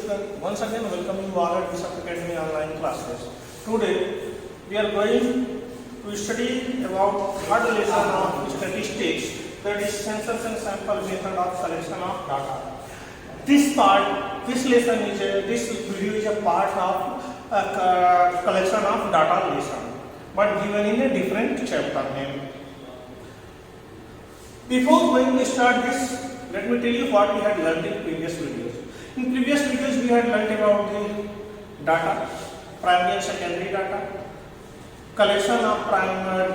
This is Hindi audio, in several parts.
students, once again welcome you all at Bishop Academy online classes. Today we are going to study about third lesson of statistics, that is census and sample method of collection of data. This video is a part of collection of data lesson, but given in a different chapter name. Before going to start this, let me tell you what we had learned in previous videos. In previous videos we had learned about the data, primary and secondary data, collection of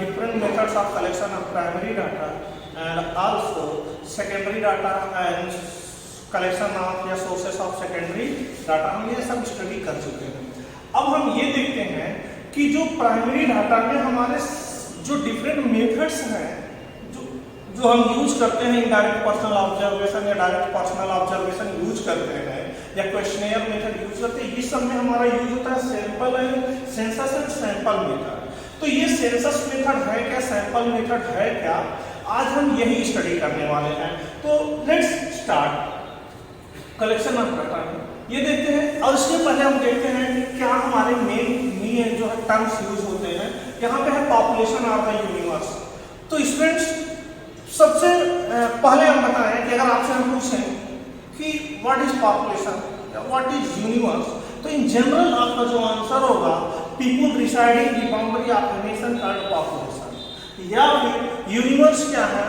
different methods of collection of primary data, and also secondary data and collection of sources of secondary data. हम ये सब स्टडी कर चुके हैं. अब हम ये देखते हैं कि जो प्राइमरी डाटा में हमारे जो डिफरेंट मेथड्स हैं जो हम यूज करते हैं, इनडायरेक्ट पर्सनल ऑब्जर्वेशन या डायरेक्ट पर्सनल ऑब्जर्वेशन यूज करते हैं या क्वेश्चनियर मेथड यूज करते हैं, इस सब में हमारा यूज होता है sample and census and sample method. तो ये सेंसस मेथड है क्या, सैंपल मेथड है क्या, आज हम यही स्टडी करने वाले हैं. तो let's start collection of data. ये देखते हैं और इसके पहले हम देखते हैं कि क्या हमारे मेन जो है टर्म्स यूज होते हैं. यहाँ पे है पॉपुलेशन ऑफ द यूनिवर्स. तो स्टूडेंट्स सबसे पहले हम बताएं कि अगर आपसे हम पूछें कि व्हाट इज पॉपुलेशन या व्हाट इज यूनिवर्स, तो इन जनरल आपका जो आंसर होगा people residing in the boundary of the nation called population. या फिर यूनिवर्स क्या है,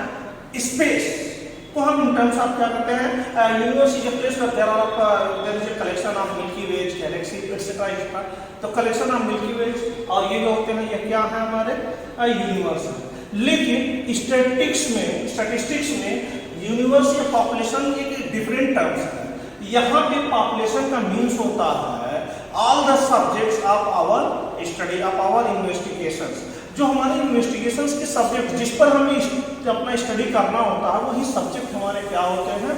स्पेस को हम इन टर्म्स ऑफ क्या करते हैं, universe is a place where there is a collection of milky ways galaxy et cetera. तो कलेक्शन ऑफ मिल्की वेज और ये जो होते हैं ये क्या है हमारे यूनिवर्स. लेकिन स्टैटिस्टिक्स में यूनिवर्स या पॉपुलेशन एक डिफरेंट टर्म्स है. यहाँ पे पॉपुलेशन का मीन्स होता है all the subjects of our study, of our investigations. जो हमारे इन्वेस्टिगेशंस के सब्जेक्ट जिस पर हमें अपना स्टडी करना होता है वही सब्जेक्ट हमारे क्या होते हैं,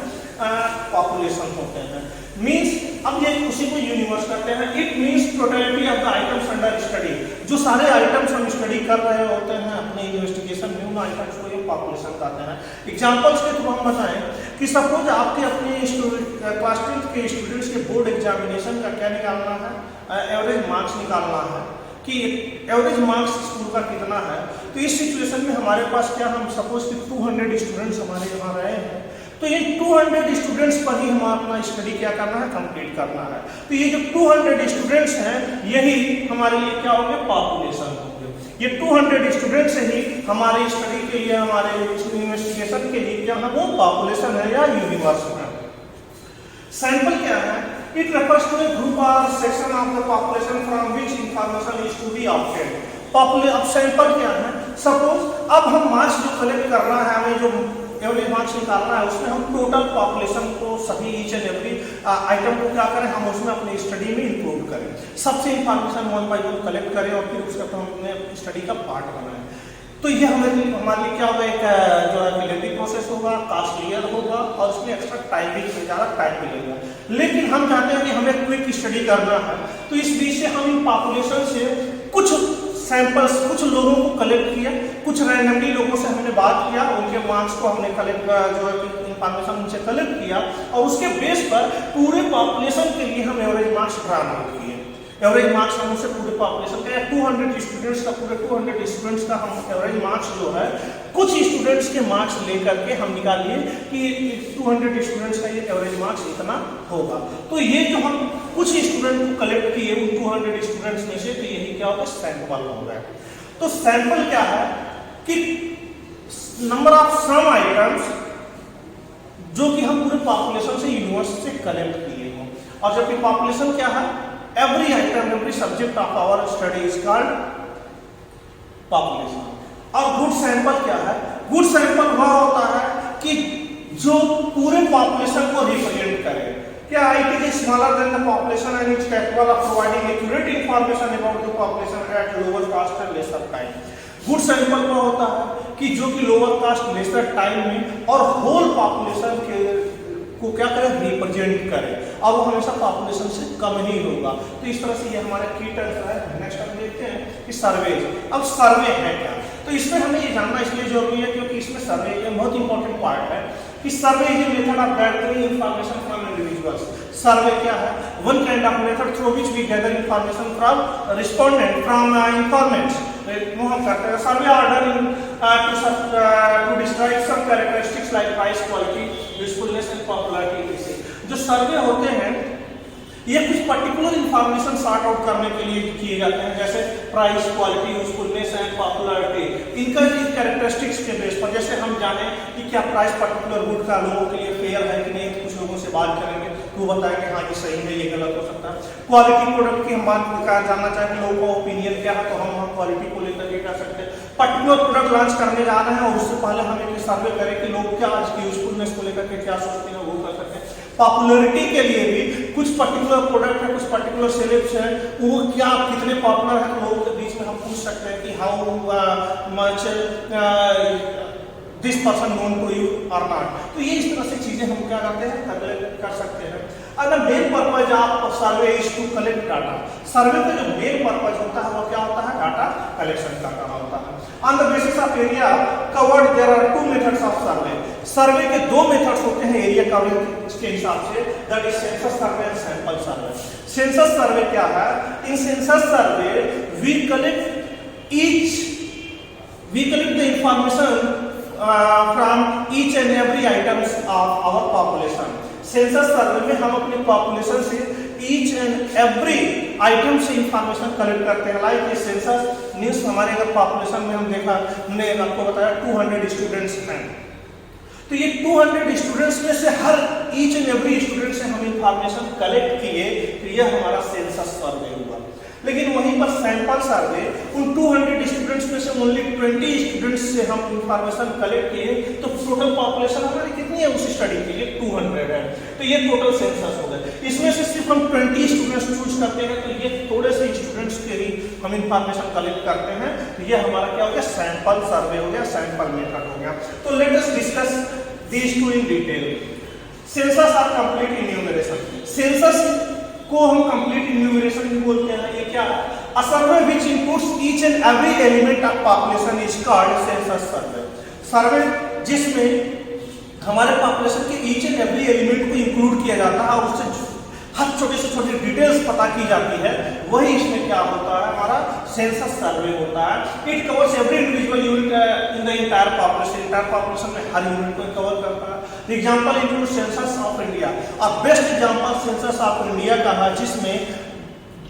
पॉपुलेशन होते हैं. मीन्स अब ये उसी को यूनिवर्स करते हैं. It means totality of the items under study. जो सारे आइटम्स हम स्टडी कर रहे होते हैं अपने इन्वेस्टिगेशन में, उन आइटम्स को ये पॉपुलेशन कहते हैं. एग्जांपल्स के थ्रू हम बताएं कि सपोज आपके अपने क्लास 10th के स्टूडेंट्स के बोर्ड एग्जामिनेशन का क्या निकालना है, एवरेज मार्क्स निकालना है कि एवरेज मार्क्स स्कूल का कितना है. तो इस सिचुएशन में हमारे पास क्या, हम सपोज कि 200 स्टूडेंट्स हमारे यहाँ रहे हैं, तो ये 200 स्टूडेंट्स पर ही हम अपना स्टडी क्या करना है, कंप्लीट करना है. तो ये जो 200 स्टूडेंट्स हैं यही हमारे लिए क्या होंगे, पॉपुलेशन होंगे. ये 200 स्टूडेंट्स ही हमारे स्टडी के लिए, हमारे इन्वेस्टिगेशन के लिए क्या है, वो पॉपुलेशन है या यूनिवर्स है. सैंपल क्या है, it refers to a group और section of the population from which information is to be obtained. अब सैंपल क्या है, सपोज अब हम मार्क्स जो कलेक्ट करना है, हमें जो एवरेज मार्क्स निकालना है, उसमें हम टोटल पॉपुलेशन को सभी ईच एंड एवरी आइटम को क्या करें, हम उसमें अपनी स्टडी में इंक्लूड करें. सबसे इंफॉर्मेशन 1 बाय 1 कलेक्ट करें और फिर उसका हम अपने स्टडी का पार्ट बनाएं. तो ये हमारे लिए क्या होगा, एक जो है लेंथी प्रोसेस होगा, कॉस्टलियर होगा और उसमें एक्स्ट्रा टाइम भी, ज़्यादा टाइम मिलेगा. लेकिन हम चाहते हैं कि हमें क्विक स्टडी करना है, तो इस बीच से हम इन पॉपुलेशन से कुछ सैंपल्स, कुछ लोगों को कलेक्ट किया, कुछ रैंडमली लोगों से हमने बात किया, उनके मार्क्स को हमने कलेक्ट जो है इंफॉर्मेशन उनसे कलेक्ट किया और उसके बेस पर पूरे पॉपुलेशन के लिए हम एवरेज मार्क्स ड्रा किए. एवरेज मार्क्स हम उससे पूरे पॉपुलेशन का 200 स्टूडेंट्स का, पूरे 200 स्टूडेंट्स का हम एवरेज मार्क्स जो है कुछ स्टूडेंट्स के मार्क्स लेकर के हम निकालिए कि 200 स्टूडेंट्स का ये एवरेज मार्क्स इतना होगा. तो ये जो हम कुछ स्टूडेंट को कलेक्ट किए उन 200 स्टूडेंट्स में से, तो यही क्या होगा, सैंपल होगा. तो सैंपल क्या है कि नंबर ऑफ सम आइटम्स जो कि हम पूरे पॉपुलेशन से, यूनिवर्स से कलेक्ट किए हों. और जबकि पॉपुलेशन क्या है, every item, every subject of our study is called population. और गुड सैंपल क्या है, गुड सैंपल वह होता है कि जो पूरे पॉपुलेशन को रिप्रेजेंट करे. क्या, it is smaller than the population and it's capable of providing accurate information about the population at lower cost and lesser time. Good sample वह होता है कि जो कि लोअर कॉस्ट, लेसर टाइम में और होल पॉपुलेशन के को क्या करें, रिप्रेजेंट करें, और वो हमेशा पॉपुलेशन से कम ही होगा. तो इस तरह से ये हमारे की टर्म्स है. नेक्स्ट हम देखते हैं कि सर्वे. अब सर्वे है क्या, तो इसमें हमें ये जानना इसलिए जरूरी है क्योंकि इसमें सर्वे ये बहुत इंपॉर्टेंट पार्ट है कि survey is a method of gathering information from individual. Individuals. Survey क्या है? One kind of method through which we gather information from respondent from informants. वो हम करते हैं survey order in to describe some characteristics like price, quality, usefulness and popularity. जो सर्वे होते हैं ये कुछ पर्टिकुलर इंफॉर्मेशन सॉर्ट आउट करने के लिए किए जाते हैं, जैसे price, quality, usefulness and popularity. इनका कैरेक्टरिस्टिक्स के बेस पर जैसे हम जाने कि क्या प्राइस पर्टिकुलर गुड का लोगों के लिए फेयर है कि नहीं, कुछ लोगों से बात करेंगे तो वो बताएंगे हाँ ये सही है, ये गलत हो सकता है। क्वालिटी प्रोडक्ट की हम बात जानना चाहेंगे लोगों का ओपिनियन क्या है, तो हम वहाँ क्वालिटी को लेकर के कर सकते हैं। पर्टिकुलर प्रोडक्ट लॉन्च करने जा रहे हैं और उससे पहले हम एक सर्वे करें कि लोग क्या आज की यूजफुलनेस को लेकर के क्या सोचते हैं, वो कर सकते हैं। पॉपुलैरिटी के लिए भी कुछ पर्टिकुलर प्रोडक्ट है, कुछ पर्टिकुलर सेलेब्स है, वो क्या कितने पॉपुलर है, तो लोगों के बीच में हम पूछ सकते हैं कि how much this person known to you और नॉट। तो ये इस तरह से चीजें हम क्या करते हैं कर सकते हैं। अगर मेन पर्पज आप survey is to collect data, survey का जो मेन पर्पज होता है वो क्या होता है? डाटा कलेक्शन करना होता है। On the basis of area covered there are two methods of survey. Survey के दो मेथड्स होते हैं एरिया कवरेज के हिसाब से, that is census survey and sample survey. Census survey क्या है? In census survey we collect the information from each and every items of our population। Census survey में हम अपने पॉपुलेशन से ईच एंड एवरी आइटम से इंफॉर्मेशन कलेक्ट करते हैं। लाइक ये सेंसस मींस हमारे अगर पॉपुलेशन में हम देखा, हमने आपको बताया 200 स्टूडेंट्स हैं, तो ये 200 स्टूडेंट्स में से हर ईच एंड एवरी स्टूडेंट से हम इंफॉर्मेशन कलेक्ट किए, तो यह हमारा सेंसस सर्वे हुआ। लेकिन वहीं पर सैंपल सर्वे उन 200 स्टूडेंट्स में से ओनली 20 स्टूडेंट्स से हम इंफॉर्मेशन कलेक्ट किए, तो टोटल पॉपुलेशन हमारी कितनी है उस स्टडी के लिए? 200 है। तो ये टोटल सेंसस हो गए। इसमें से सिर्फ हम 20 स्टूडेंट्स चूज करते हैं, तो ये थोड़े से स्टूडेंट्स के ही हम इंफॉर्मेशन कलेक्ट करते हैं, तो ये हमारा क्या हो गया? सैंपल सर्वे हो गया, सैंपल मेथड हो गया। तो let us discuss these two in detail. Census और कंप्लीट इन्यूमरेशन। सेंसस को हम कंप्लीट इन्यूमरेशन भी बोलते हैं। ये क्या है? A survey which includes each and every element of population is called census survey. Survey जिसमें हमारे पॉपुलेशन के ईच एंड एवरी एलिमेंट को इंक्लूड किया जाता है और उससे हर छोटे से छोटे डिटेल्स पता की जाती है, वही इसमें क्या होता है? हमारा सेंसस सर्वे होता है। It covers every individual unit in the entire population. Entire population में हर यूनिट को कवर करता है। Example include census of India. अब best example census of India का है, जिसमें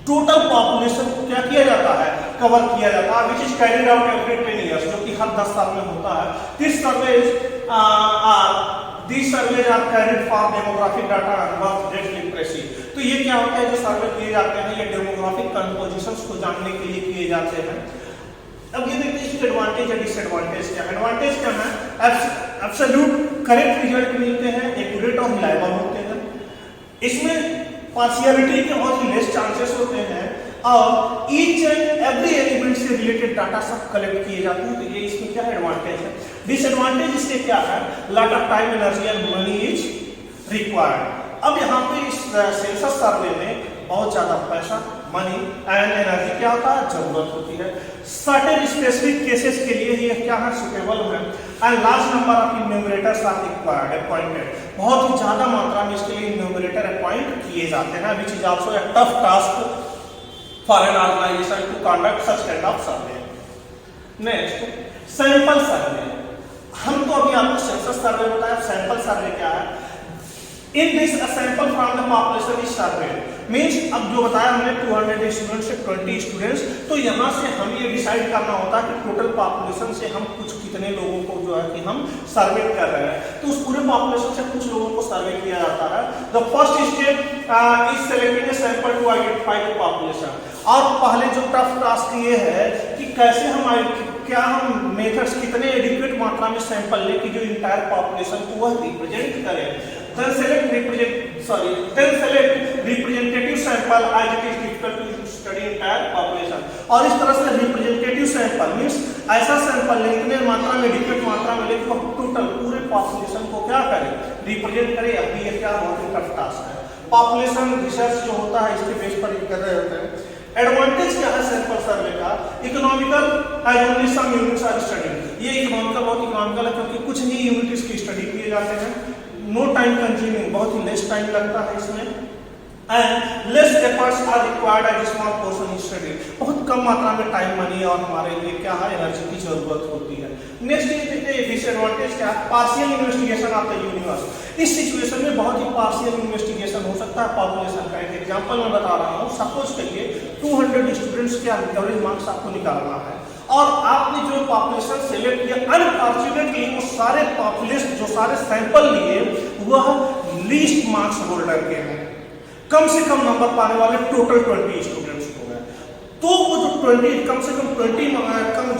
टोटल पॉपुलेशन को क्या किया जाता है? कवर किया जाता है, which is carried out every 10 years, जो कि हर 10 साल में होता है। This survey These surveys are carried for demographic data and birth rate literacy। तो ये क्या होता है? जो सर्वे किए जाते हैं ये डेमोग्राफिक कंपोजिशंस को जानने के लिए किए जाते हैं। अब ये देखते हैं इसके एडवांटेज और डिसएडवांटेज क्या है। एडवांटेज क्या है? एब्सोल्यूट करेक्ट रिजल्ट मिलते हैं, एक्यूरेट और रिलायबल होते हैं। इसमें पार्शियलिटी के बहुत ही लेस चांसेस होते हैं और ईच एंड एवरी एलिमेंट से रिलेटेड डाटा सब कलेक्ट किए जाते हैं। तो ये इसमें क्या है? एडवांटेज है। डिसएडवांटेज इसके क्या है? Lot of time, energy and money is required. अब यहाँ पे इस सेंसस सर्वे में बहुत ज्यादा पैसा, मनी एंड एनर्जी क्या होता है? जरूरत होती है। सर्टेन स्पेसिफिक केसेस के लिए ये क्या है? सुटेबल है। And large number of enumerators are required, appointed. बहुत ही ज्यादा मात्रा में इसके लिए इन्यूमरेटर अपॉइंट किए जाते हैं, which is also a tough task for an organisation to conduct such kind of survey. Next, sample survey. हम तो अभी आपको सेंसस सर्वे बताया, सैंपल सर्वे क्या है? In this a sample from the population is survey. Means अब जो बताया हमने 200 स्टूडेंट्स से 20 स्टूडेंट्स, तो यहाँ से हम ये डिसाइड करना होता है कि टोटल पॉपुलेशन से हम कुछ कितने लोगों को जो है कि हम सर्वे कर रहे हैं। तो उस पूरे पॉपुलेशन से कुछ लोगों को सर्वे किया जाता है। The first step is selecting a sample to identify the population. और पहले जो टफ टास्क ये है कि कैसे हम क्या हम मेथड्स कितने एडिक्वेट मात्रा में सैंपल लेके जो इंटायर पॉपुलेशन को वह रिप्रेजेंट करें। Then select representative sample as it is difficult to study entire population। और इस तरह से रिप्रेजेंटेटिव सैंपल मींस ऐसा सैंपल लें इतने मात्रा में, एडिक्वेट मात्रा में लेके टोटल पूरे पॉपुलेशन को क्या करें? रिप्रेजेंट करें। अभी ये क्या बहुत ही टफ टास्क है। पॉपुलेशन रिसर्च जो होता है इसके बेस पर कर रहे होते हैं। एडवांटेज क्या है सैंपल सर्वे का? Economical as only some units are studied. ये इकोनॉमिकल, बहुत इकोनॉमिकल है क्योंकि कुछ ही यूनिट इसकी स्टडी किए जाते हैं। नो टाइम कंज्यूमिंग, बहुत ही लेस टाइम लगता है इसमें, and less efforts are required at small portion study, बहुत कम मात्रा में टाइम मनी और हमारे लिए क्या है एनर्जी की जरूरत होती है। नेक्स्ट ये देखते हैं डिसएडवांटेज क्या है, partial investigation of the universe, इस सिचुएशन में बहुत ही पार्शियल इन्वेस्टिगेशन हो सकता है पॉपुलेशन का। एक एग्जांपल मैं बता रहा हूँ, सपोज करिए 200 स्टूडेंट्स के एवरेज मार्क्स आपको निकालना है और आपने जो पॉपुलेशन सेलेक्ट किया, अनफॉर्चुनेटली वो सारे पॉपुलेशन जो सारे सैंपल लिए वह लीस्ट मार्क्स होल्डर के हैं, कम से कम नंबर पाने वाले टोटल 20 स्टूडेंट्स हो गए। तो वो जो 20 कम से कम 20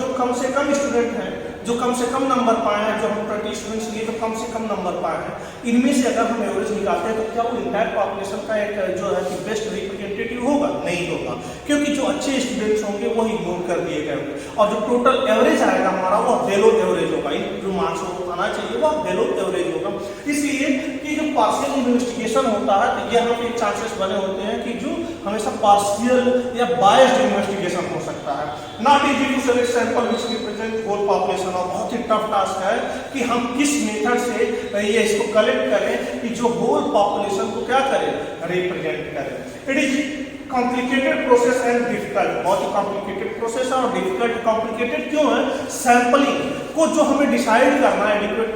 जो कम से कम स्टूडेंट हैं, जो कम से कम नंबर पाए हैं, जो हम 20 स्टूडेंट्स लिए तो कम से कम नंबर पाए हैं, इनमें से अगर हम एवरेज निकालते हैं तो क्या वो इंटायर पॉपुलेशन का एक जो है कि बेस्ट रिप्रेजेंटेटिव होगा? नहीं होगा, क्योंकि जो अच्छे स्टूडेंट्स होंगे वो इग्नोर कर दिए गए होंगे और जो टोटल एवरेज आएगा हमारा वो बेलो एवरेज होगा, जो मार्क्स आना चाहिए वो बेलो एवरेज होगा। इसलिए कि जो पार्शियल इन्वेस्टिगेशन होता है तो ये हमें चांसेस बने होते हैं कि जो हमेशा पार्शियल या बायस्ड इन्वेस्टिगेशन हो सकता है। Not easy to select sample which represent whole population, और बहुत ही टफ टास्क है कि हम किस मेथड से ये इसको कलेक्ट करें कि जो होल पॉपुलेशन को क्या करें, रिप्रेजेंट करें। It is complicated process and difficult, बहुत ही कॉम्प्लिकेटेड प्रोसेस और डिफिकल्ट। कॉम्प्लिकेटेड क्यों है? सैंपलिंग को जो हमें डिसाइड करना है एडिक्वेट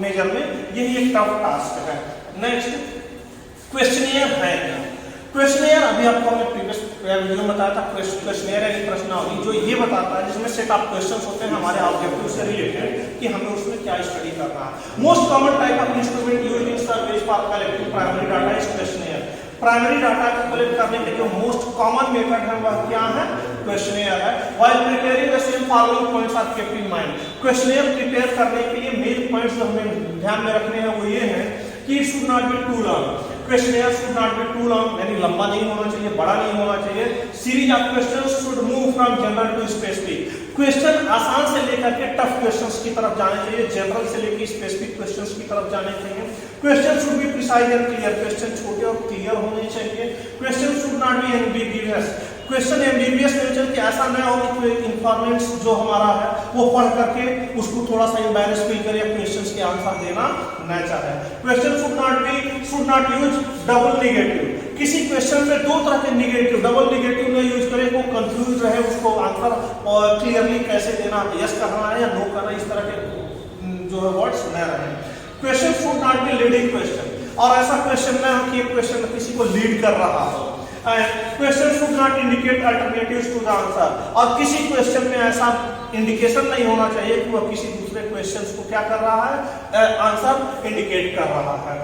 मेजर में, यही एक टफ टास्क है। नेक्स्ट क्वेश्चनियर है क्या? क्वेश्चनियर अभी आपको हमने प्रीवियस वीडियो में बताया था, क्वेश्चनियर यानी प्रश्नावली जो ये बताता है जिसमें सेट ऑफ क्वेश्चंस होते हैं हमारे ऑब्जेक्टिव से रिलेटेड कि हमें उसमें क्या स्टडी करना है। Most common type of instrument used in surveys for collecting primary data is questionnaire. Primary data को कलेक्ट करने के जो मोस्ट कॉमन मेथड है वह क्या है? क्वेश्चनियर है। While preparing the same following points are kept in mind. Questionnaire prepare करने के लिए मेन पॉइंट्स जो हमें ध्यान में रखने हैं वो ये हैं कि it should not be too long, questionnaire should not be too long, यानी लंबा नहीं होना चाहिए, बड़ा नहीं होना चाहिए। Series of questions should move from general to specific, question आसान से लेकर के टफ क्वेश्चंस की तरफ जाने चाहिए, जनरल से लेकर स्पेसिफिक क्वेश्चंस की तरफ जाने चाहिए। Question should be precise and clear, question छोटे और क्लियर होने चाहिए। Question should not B ambiguous, question ambiguous नहीं चाहिए कि ऐसा ना हो कि कोई इन्फॉर्मेंट्स जो हमारा है वो पढ़ करके उसको थोड़ा सा एम्बैरेस फील करे या क्वेश्चंस के आंसर देना ना चाहे। Question should not use double negative, किसी क्वेश्चन में दो तरह के नेगेटिव, डबल नेगेटिव ना यूज करें, वो कंफ्यूज रहे, उसको आंसर और क्लियरली कैसे देना, यस करना है या नो करना, इस तरह के जो है वर्ड्स न रहे। Question should not be leading question, और ऐसा क्वेश्चन ना हो कि क्वेश्चन किसी को लीड कर रहा हो। Question should not indicate alternatives to the answer, और किसी क्वेश्चन में ऐसा इंडिकेशन नहीं होना चाहिए कि वह किसी दूसरे क्वेश्चंस को क्या कर रहा है, आंसर इंडिकेट कर रहा है।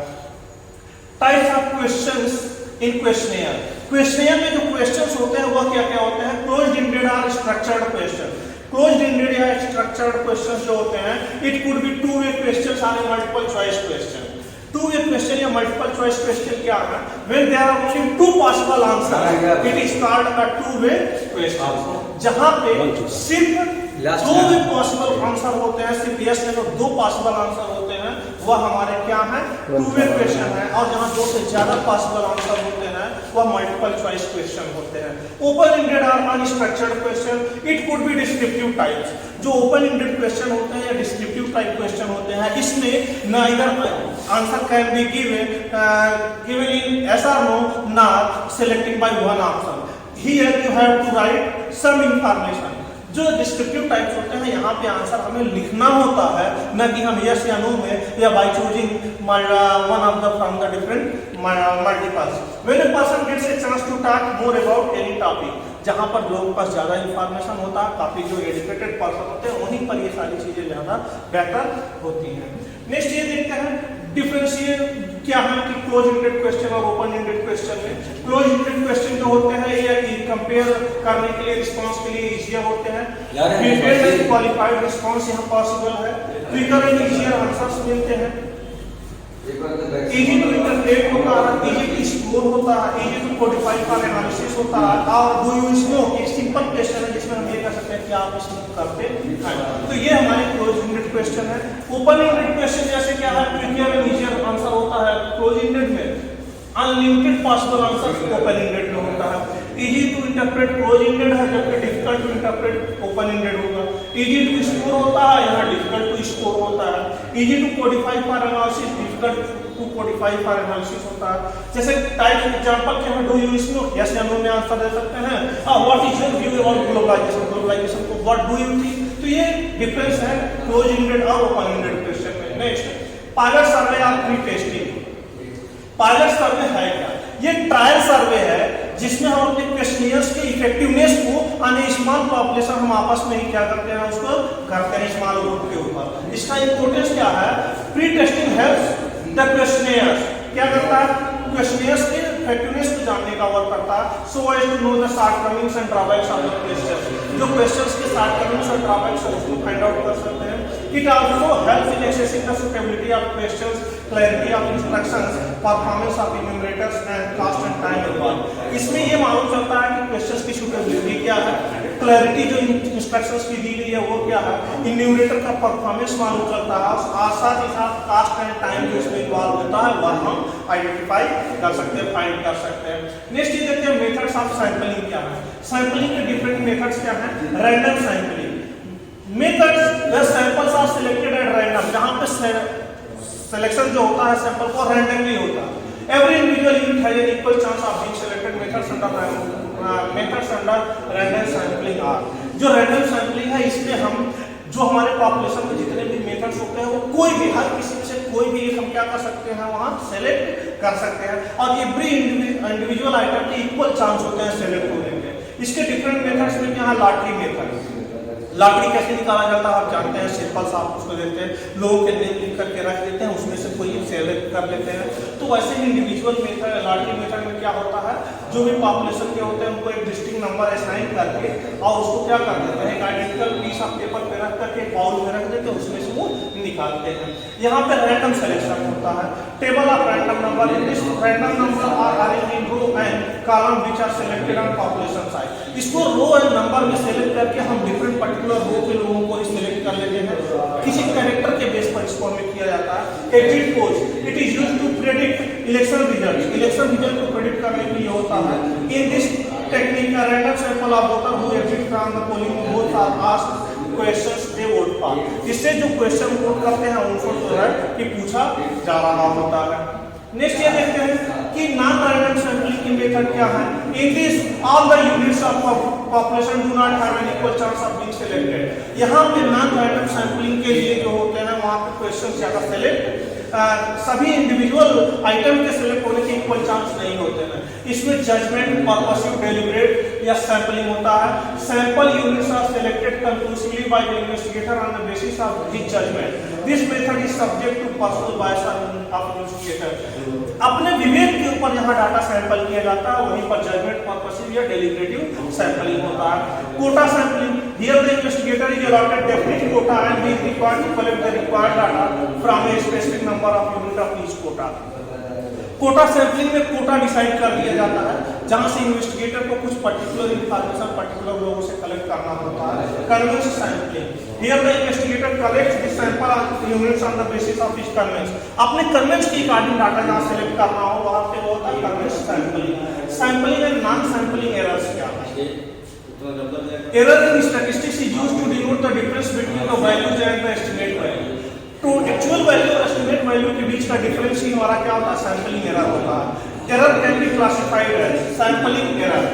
Types of questions in questionnaire, questionnaire में जो क्वेश्चंस होते हैं वह क्या क्या होते हैं? क्लोज्ड एंडेड और स्ट्रक्चर्ड क्वेश्चन। क्लोज्ड एंडेड या स्ट्रक्चर्ड क्वेश्चंस जो होते हैं, it could be two way questions और multiple choice question. Two way question या मल्टीपल चॉइस क्वेश्चन क्या है? When there are only two possible answer it is called a two way question. जहां पे सिर्फ दो भी पॉसिबल आंसर होते हैं, सिर्फ यस या नो दो पॉसिबल आंसर होते हैं, वह हमारे क्या है? टू वे क्वेश्चन है। और जहां दो से ज्यादा पॉसिबल आंसर होते हैं वह मल्टीपल चॉइस क्वेश्चन होते हैं। ओपन एंडेड और unstructured question, it could B descriptive types. जो ओपन एंडेड क्वेश्चन होते हैं या डिस्क्रिप्टिव टाइप क्वेश्चन होते हैं, इसमें ना इधर answer can be given in yes और no, not selecting by one answer. Here you have to write some information. जो डिस्क्रिप्टिव टाइप्स होते हैं यहाँ पे आंसर हमें लिखना होता है, न कि हम यस या नो में या by choosing one of the from the different multiples. When a person gets a chance to talk more about any topic, जहाँ पर लोगों के पास ज्यादा इंफॉर्मेशन होता है, काफी जो एजुकेटेड पर्सन होते हैं वहीं पर ये सारी चीजें ज्यादा बेहतर होती हैं। नेक्स्ट ये देखते हैं डिफरेंशिएट क्या है कि क्लोज एंडेड क्वेश्चन और ओपन एंडेड क्वेश्चन में। क्लोज एंडेड क्वेश्चन जो होते हैं ये कंपेयर करने के लिए, रिस्पांस के लिए इजियर होते हैं। प्रीपेड एंड क्वालिफाइड रिस्पांस यहाँ पॉसिबल है। क्विकर एंड इजियर आंसर्स मिलते हैं। इजी टू इंटरप्रेट होता है, इजी टू स्कोर होता है, इजी टू कोडिफाई का एनालिसिस होता है। और डू यू नो एक सिंपल क्वेश्चन है जिसमें हम ये कह सकते हैं कि आप इसको करते हैं। तो ये हमारे क्लोज एंडेड क्वेश्चन है। ओपन एंडेड क्वेश्चन जैसे क्या है, क्विकर एंड इजियर आंसर होता है क्लोज एंडेड में। Unlimited possible answers open ended में होता है। Easy to interpret close ended है, जबकि difficult to interpret open ended होगा। इजी टू स्कोर होता है, यहाँ डिफिकल्ट टू स्कोर होता है। Easy to codify for analysis, difficult to codify for analysis होता है। जैसे टाइप एग्जांपल के में डू यू नो, यस या नो में आंसर दे सकते हैं। What is your view on globalisation, globalisation को व्हाट डू यू थिंक, तो ये डिफरेंस है क्लोज एंडेड और ओपन एंडेड क्वेश्चन में। नेक्स्ट, पायलट सर्वे और प्री टेस्टिंग। पायलट सर्वे है क्या? ये ट्रायल सर्वे है जिसमें हम अपने क्वेश्चनियर्स के इफेक्टिवनेस को अनस्मॉल पॉपुलेशन हम आपस में ही क्या करते हैं, उसको करते हैं स्मॉल ग्रुप के ऊपर। इसका इंपॉर्टेंस क्या है? Pre testing helps the questionnaires, क्या करता है? क्वेश्चनियर्स के इफेक्टिवनेस को जानने का वर्क करता है। So as to know the shortcomings and drawbacks of the question, जो क्वेश्चंस के शॉर्टकमिंग्स और ड्रॉबैक्स है उसको फाइंड आउट कर सकते हैं। It also helps in assessing the suitability of questions, clarity of instructions, performance of enumerators and cost and time involve. इसमें ये मालूम चलता है कि क्वेश्चंस की सुटेबिलिटी क्या है, क्लैरिटी जो इंस्ट्रक्शंस की दी गई है वो क्या है, इन्यूमरेटर का परफॉर्मेंस मालूम चलता है, और साथ ही साथ कॉस्ट एंड टाइम जो इसमें इन्वॉल्व होता है वह हम आइडेंटिफाई कर सकते हैं, फाइंड कर सकते हैं। नेक्स्ट ये देखते हैं मेथड्स ऑफ सैंपलिंग क्या है। सैंपलिंग के डिफरेंट मेथड्स क्या हैं? Random sampling methods, the samples are selected at random, जहां पे सिलेक्शन जो होता है सैंपल को रैंडमली होता है। Every individual unit has an equal chance of being selected. Methods under random sampling are, जो रैंडम सैंपलिंग है इसमें हम जो हमारे पॉपुलेशन में जितने भी मेथड्स होते हैं वो कोई भी, हर किसी में से कोई भी एक हम क्या कर सकते हैं, वहां सेलेक्ट कर सकते हैं, और एवरी इंडिविजुअल आइटम के इक्वल चांस होते हैं सेलेक्ट होने के। इसके डिफरेंट मेथड्स में क्या है? Lottery method. लॉटरी कैसे निकाला जाता है आप जानते हैं, सिंपल सा आप उसको देते हैं, लोगों के नेम लिख करके रख देते हैं, उसमें से कोई सेलेक्ट कर लेते हैं। तो वैसे ही इंडिविजुअल मेथड, लॉटरी मेथड में क्या होता है, जो भी पॉपुलेशन के होते हैं उनको एक डिस्टिंक्ट नंबर असाइन करके और उसको क्या कर देते हैं, एक आइडेंटिकल पीस ऑफ पेपर पे रख करके बाउल में रख देते हैं, उसमें से वो निकालते हैं। यहाँ पे रैंडम सिलेक्शन होता है। Table of random number, in this random number are arranged in row and column which are selected on population size. इसको रो एंड नंबर में सेलेक्ट करके हम डिफरेंट पर्टिकुलर रो के लोगों को सिलेक्ट कर लेते हैं, किसी कैरेक्टर के बेस पर इसको हमें किया जाता है। Exit polls, it is used to predict election result, election result को प्रेडिक्ट करने के लिए होता है। In this technique a random sample of voter who exit from the polling booth are asked questions they vote for। इससे जो क्वेश्चन वोट करते हैं उनको जो है कि पूछा जा रहा होता है। नेक्स्ट ये देखते हैं कि नॉन रैंडम सैंपलिंग की मेथड क्या है। In this all the units of population do not have an equal chance of being selected. यहाँ पे नॉन रैंडम सैंपलिंग के लिए जो होते हैं वहाँ पे क्वेश्चन ज्यादा सेलेक्ट सभी इंडिविजुअल आइटम के सिलेक्ट होने के इक्वल चांस नहीं होते हैं। इसमें जजमेंट, पर्पसिव, डेलिब्रेट या सैंपलिंग होता है। Sample units are selected conclusively by the investigator on the basis of his judgement. This method is subject to personal bias of investigator. अपने विवेक के ऊपर यहाँ डाटा सैंपल किया जाता है, वहीं पर जजमेंट, पर्पसिव या डेलिब्रेटिव सैंपलिंग होता है। Quota sampling, here the investigator is allotted definite quota and he is required to collect the required data from a specific number of unit of each quota. Quota sampling में कोटा डिसाइड कर दिया जाता है, जहां से इन्वेस्टिगेटर को कुछ पर्टिकुलर इंफॉर्मेशन पर्टिकुलर लोगों से कलेक्ट करना होता है। Convenience sampling, here the investigator collects the sample of units on the basis of his convenience. अपने कन्वेंस के अकॉर्डिंग डाटा जहां सेलेक्ट करना हो वहां पे होता है convenience sampling. Sampling and non sampling errors क्या है? Error in statistics is used to denote the difference between the values and the estimate value। तो एक्चुअल वैल्यू और एस्टिमेट वैल्यू के बीच का डिफरेंस ही हमारा क्या होता है? सैंपलिंग एरर होता है। Error can be classified as sampling error,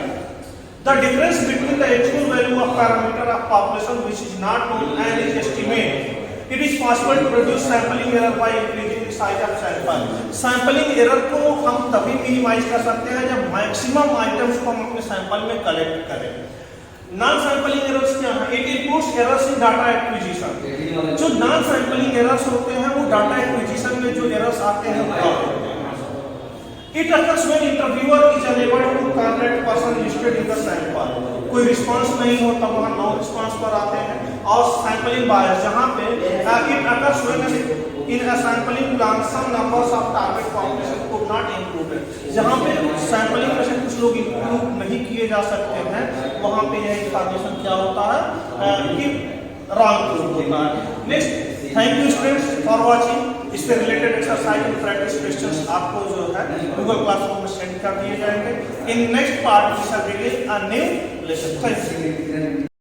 the difference between the actual value of parameter of population which is not known and is estimate. It is possible to reduce sampling error by increasing the size of sample. Sampling error को हम तभी मिनिमाइज कर सकते हैं जब मैक्सिमम आइटम्स को हम अपने सैंपल में कलेक्ट करें। नॉन सैंपलिंग एरर्स क्या है? It includes errors in data acquisition. जो नॉन सैंपलिंग एरर्स होते हैं वो डाटा एक्विजिशन में जो एरर्स आते हैं वो होते हैं। It occurs when interviewer is unable to contact person listed in the sample. कोई रिस्पांस नहीं होता, वहां नो रिस्पांस पर आते हैं। और सैंपलिंग बायस, जहां पे it occurs when in a sampling plan some numbers of target population could not included। जहां पे सैंपलिंग में से कुछ लोग इंक्लूड नहीं किए जा सकते हैं वहां पे यह इंफॉर्मेशन क्या होता है कि रॉन्ग होता है। Next, thank you students for watching. इससे रिलेटेड एक्सरसाइज और प्रैक्टिस क्वेश्चंस आपको जो है गूगल क्लासरूम में सेंड कर दिए जाएंगे। In next part we shall begin a new lesson. Thank you.